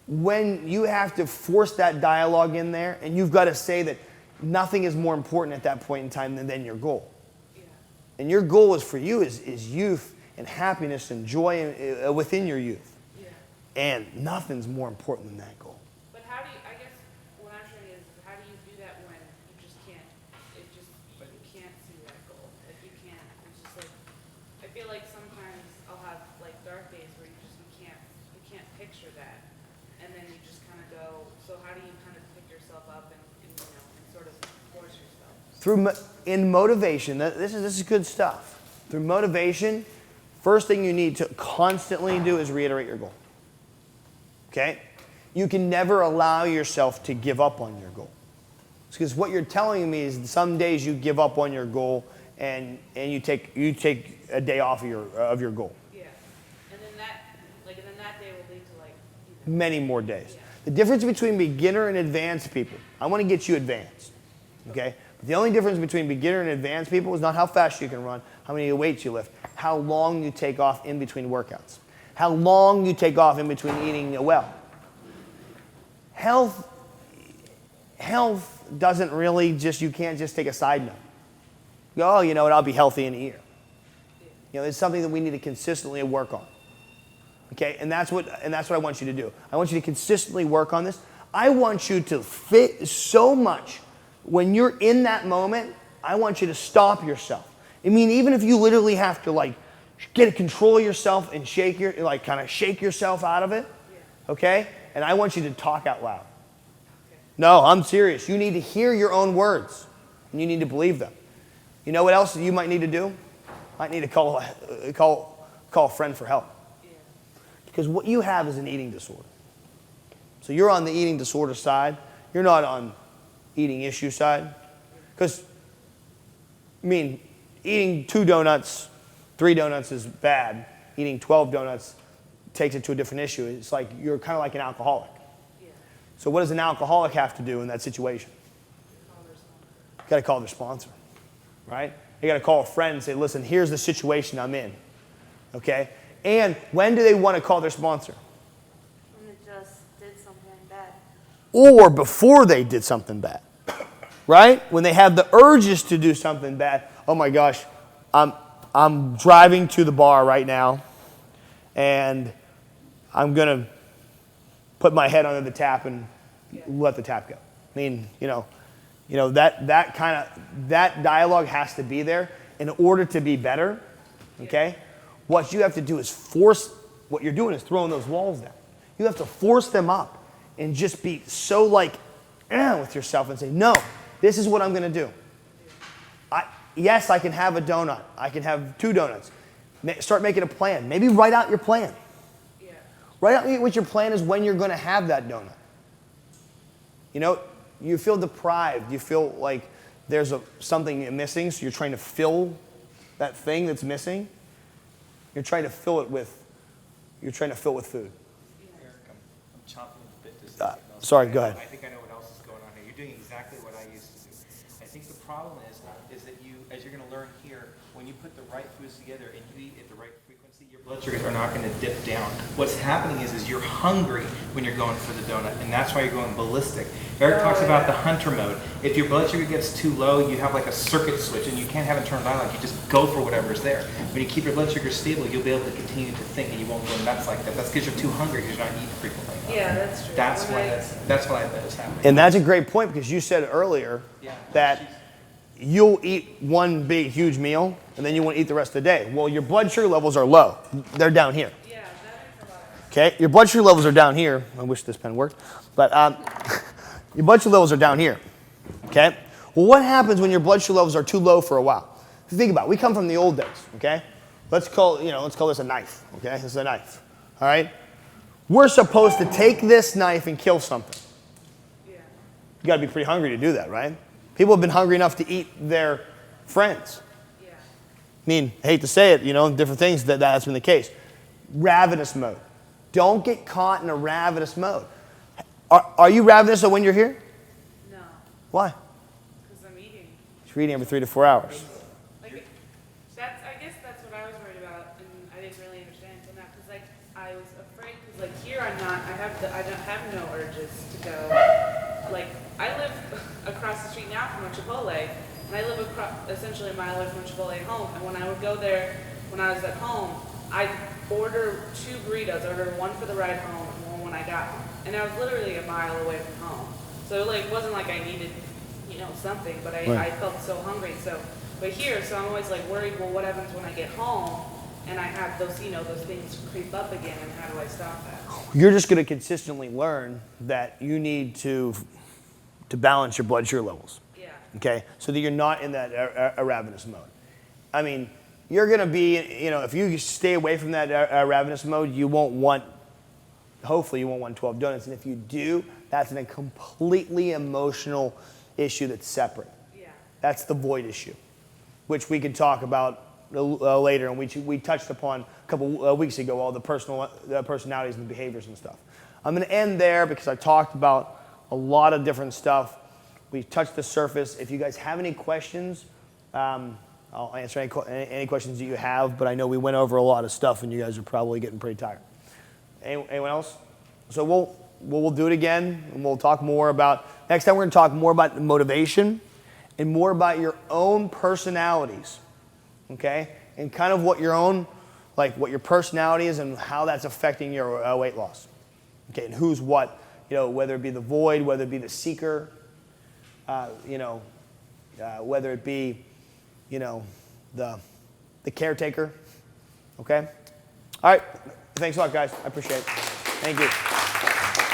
when you have to force that dialogue in there, and you've got to say that nothing is more important at that point in time than your goal. Yeah. And your goal is for you is youth and happiness and joy within your youth. Yeah. And nothing's more important than that goal. But how do you, I guess what I'm trying is how do you do that when you just can't, you can't see that goal? If you can't, it's just like, I feel like sometimes I'll have like dark days where you can't picture that. And then you just kind of go, so how do you kind of pick yourself up and sort of force yourself? In motivation, this is good stuff. Through motivation, first thing you need to constantly do is reiterate your goal. Okay? You can never allow yourself to give up on your goal. Because what you're telling me is some days you give up on your goal and you take a day off of your goal. Yeah. And then that day will lead to like many more days. Yeah. The difference between beginner and advanced people, I want to get you advanced. Okay? But the only difference between beginner and advanced people is not how fast you can run, how many weights you lift, how long you take off in between workouts, how long you take off in between eating well. Health doesn't really you can't just take a side note. Go, oh, you know what, I'll be healthy in a year. You know, it's something that we need to consistently work on. Okay, and that's what I want you to do. I want you to consistently work on this. I want you to fit so much. When you're in that moment, I want you to stop yourself. I mean, even if you literally have to like get control of yourself and shake yourself out of it, okay? And I want you to talk out loud. No, I'm serious. You need to hear your own words, and you need to believe them. You know what else you might need to do? Might need to call a friend for help. Because what you have is an eating disorder. So you're on the eating disorder side. You're not on eating issue side. Because, I mean, eating 2 donuts, 3 donuts is bad. Eating 12 donuts takes it to a different issue. It's like you're kind of like an alcoholic. Yeah. So what does an alcoholic have to do in that situation? You got to call their sponsor, right? You got to call a friend and say, listen, here's the situation I'm in, okay? And when do they want to call their sponsor? When they just did something bad. Or before they did something bad, right? When they have the urges to do something bad. Oh my gosh, I'm driving to the bar right now, and I'm gonna put my head under the tap and let the tap go. I mean, that dialogue has to be there in order to be better. Okay. What you have to do is what you're doing is throwing those walls down. You have to force them up and just be so with yourself and say, no, this is what I'm going to do. Yes, I can have a donut. I can have 2 donuts. Start making a plan. Maybe write out your plan. Yeah. Write out what your plan is when you're going to have that donut. You know, you feel deprived. You feel like there's something missing, so you're trying to fill that thing that's missing. You're trying to fill it with food. Eric, I'm chomping a bit to say sorry, go ahead. I think I know what else is going on here. You're doing exactly what I used to do. I think the problem is that you, as you're going to learn here, when you put the right foods together and you eat at the right frequency, your blood sugars are not going to dip down. What's happening is you're hungry when you're going for the donut, and that's why you're going ballistic. Eric talks about the hunter mode. If your blood sugar gets too low, you have like a circuit switch, and you can't have it turned on. Like you just go for whatever's there. When you keep your blood sugar stable, you'll be able to continue to think, and you won't go nuts like that. That's because you're too hungry because you're not eating frequently. Yeah, that's true. That's what I bet is happening. And that's a great point because you said earlier that you'll eat one big, huge meal, and then you won't eat the rest of the day. Well, your blood sugar levels are low. They're down here. Yeah, that makes a lot of sense. Okay? Your blood sugar levels are down here. I wish this pen worked. But your blood sugar levels are down here. Okay? Well, what happens when your blood sugar levels are too low for a while? If you think about it, we come from the old days, okay? Let's call this a knife, okay? This is a knife, all right? We're supposed to take this knife and kill something. Yeah. You got to be pretty hungry to do that, right? People have been hungry enough to eat their friends. Yeah. I mean, I hate to say it, different things, that's been the case. Ravenous mode. Don't get caught in a ravenous mode. Are you ravenous when you're here? No. Why? Because I'm eating. You're eating every 3 to 4 hours. I guess that's what I was worried about, and I didn't really understand until now. Because I was afraid, because here here I'm not, I don't have no urges to go. Like, I live across the street now from a Chipotle, and I live essentially a mile away from a Chipotle at home. And when I would go there, when I was at home, I'd order 2 burritos, order one for the ride home and one when I got home. And I was literally a mile away from home. So it wasn't like I needed, something, but I felt so hungry. But here, so I'm always like worried, well, what happens when I get home and I have those, those things creep up again, and how do I stop that? You're just going to consistently learn that you need to balance your blood sugar levels. Yeah. Okay? So that you're not in that ravenous mode. I mean, you're going to be, if you stay away from that ravenous mode, hopefully you won't want 12 donuts. And if you do, that's a completely emotional issue that's separate. Yeah. That's the void issue, which we could talk about later, and we touched upon a couple weeks ago, all the personalities and the behaviors and stuff. I'm going to end there because I talked about a lot of different stuff. We touched the surface. If you guys have any questions, I'll answer any questions that you have, but I know we went over a lot of stuff, and you guys are probably getting pretty tired. Anyone else? So we'll do it again, and we'll talk more about, next time we're going to talk more about motivation and more about your own personalities. Okay, and kind of what your own, what your personality is and how that's affecting your weight loss. Okay, and who's what, whether it be the void, whether it be the seeker, whether it be, the caretaker. Okay, all right. Thanks a lot, guys. I appreciate it. Thank you.